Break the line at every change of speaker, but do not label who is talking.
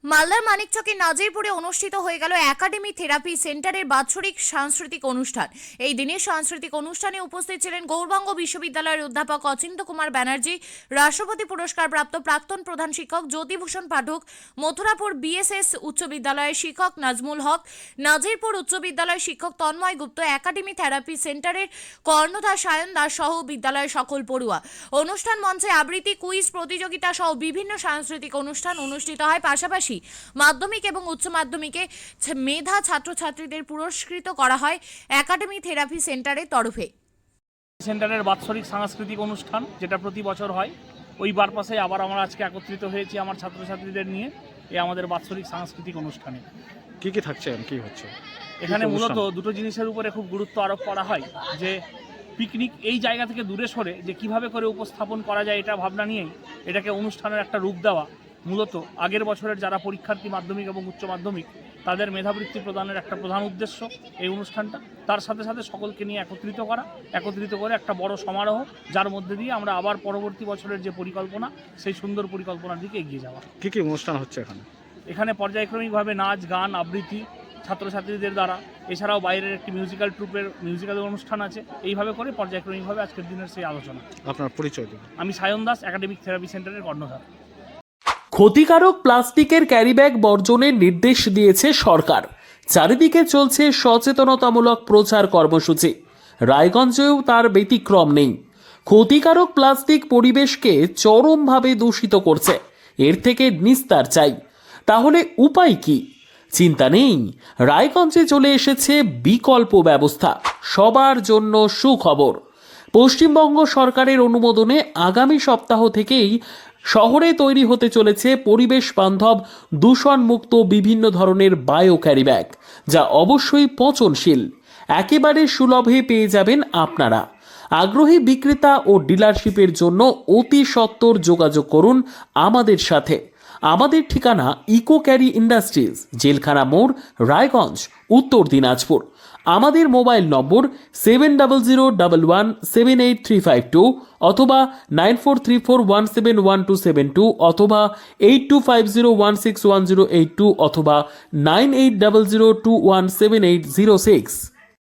মালদার মানিকচকের নাজিরপুরে অনুষ্ঠিত হয়ে গেল একাডেমি থেরাপি সেন্টারের বাৎসরিক সাংস্কৃতিক অনুষ্ঠান। এই দিনের সাংস্কৃতিক অনুষ্ঠানে উপস্থিত ছিলেন গৌরবঙ্গ বিশ্ববিদ্যালয়ের অধ্যাপক অচিন্ত কুমার ব্যানার্জি, রাষ্ট্রপতি পুরস্কারপ্রাপ্ত প্রাক্তন প্রধান শিক্ষক জ্যোতিভূষণ পাঠক, মথুরাপুর বিএসএস উচ্চ বিদ্যালয়ের শিক্ষক নাজমুল হক, নাজিরপুর উচ্চ বিদ্যালয়ের শিক্ষক তন্ময় গুপ্ত, একাডেমি থেরাপি সেন্টারের কর্ণধার সায়ন দাস সহ বিদ্যালয়ের সকল পড়ুয়া। অনুষ্ঠান মঞ্চে আবৃত্তি, কুইজ প্রতিযোগিতা সহ বিভিন্ন সাংস্কৃতিক অনুষ্ঠান অনুষ্ঠিত হয়। পাশাপাশি মাধ্যমিক এবং উচ্চ মাধ্যমিকে মেধা ছাত্রছাত্রীদের পুরস্কৃত করা হয় একাডেমি থেরাপি সেন্টারের তরফে।
সেন্টারের বাৎসরিক সাংস্কৃতিক অনুষ্ঠান যেটা প্রতি বছর হয়, ওই পারপাসে আবার আমরা আজকে একত্রিত হয়েছি আমার ছাত্রছাত্রীদের নিয়ে এই আমাদের বাৎসরিক সাংস্কৃতিক অনুষ্ঠানে।
কি কি থাকছে, কি হচ্ছে
এখানে মূলত দুটো জিনিসের উপরে খুব গুরুত্ব আরোপ করা হয়, যে পিকনিক এই জায়গা থেকে দূরে সরে যে কিভাবে করে উপস্থাপন করা যায়, এটা ভাবনা নিয়েই এটাকে অনুষ্ঠানের একটা রূপ দেওয়া। মূলত আগের বছরের যারা পরীক্ষার্থী মাধ্যমিক এবং উচ্চ মাধ্যমিক তাদের মেধাবৃত্তি প্রদানের একটা প্রধান উদ্দেশ্য এই অনুষ্ঠানটা। তার সাথে সাথে সকলকে নিয়ে একত্রিত করে একটা বড় সমারোহ, যার মধ্যে দিয়ে আমরা আবার পরবর্তী বছরের যে পরিকল্পনা, সেই সুন্দর পরিকল্পনার দিকে এগিয়ে যাওয়া।
কি কি অনুষ্ঠান হচ্ছে
এখানে পর্যায়ক্রমিকভাবে নাচ, গান, আবৃত্তি ছাত্রছাত্রীদের দ্বারা, এছাড়াও বাইরের একটি মিউজিক্যাল ট্রুপের মিউজিক্যাল অনুষ্ঠান আছে। এইভাবে করে পর্যায়ক্রমিকভাবে আজকের দিনের সেই আলোচনা।
আপনার পরিচয় দিন।
আমি সায়ন দাস, একাডেমিক থেরাপি সেন্টারের কর্ণধার।
ক্ষতিকারক প্লাস্টিকের ক্যারিব্যাগ বর্জনের নির্দেশ দিয়েছে সরকার। চারিদিকে চলছে সচেতনতামূলক প্রচার কর্মসূচি। রায়গঞ্জেও তার ব্যতিক্রম নেই। ক্ষতিকারক প্লাস্টিক পরিবেশকে চরমভাবে দূষিত করছে। এর থেকে নিস্তার চাই। তাহলে উপায় কি? চিন্তা নেই, রায়গঞ্জে চলে এসেছে বিকল্প ব্যবস্থা। সবার জন্য সুখবর। পশ্চিমবঙ্গ সরকারের অনুমোদনে আগামী সপ্তাহ থেকেই শহরে তৈরি হতে চলেছে পরিবেশ বান্ধব দূষণমুক্ত বিভিন্ন ধরনের বায়ো ক্যারিব্যাগ, যা অবশ্যই পচনশীল। একেবারে সুলভে পেয়ে যাবেন আপনারা। আগ্রহী বিক্রেতা ও ডিলারশিপের জন্য অতি সত্বর যোগাযোগ করুন আমাদের সাথে। আমাদের ঠিকানা ইকো ক্যারি ইন্ডাস্ট্রিজ, জেলখানা মোড়, রায়গঞ্জ, উত্তর দিনাজপুর। আমাদের মোবাইল নম্বর 7001178352 অথবা 9434171272 অথবা 8250161082 অথবা 9800217806।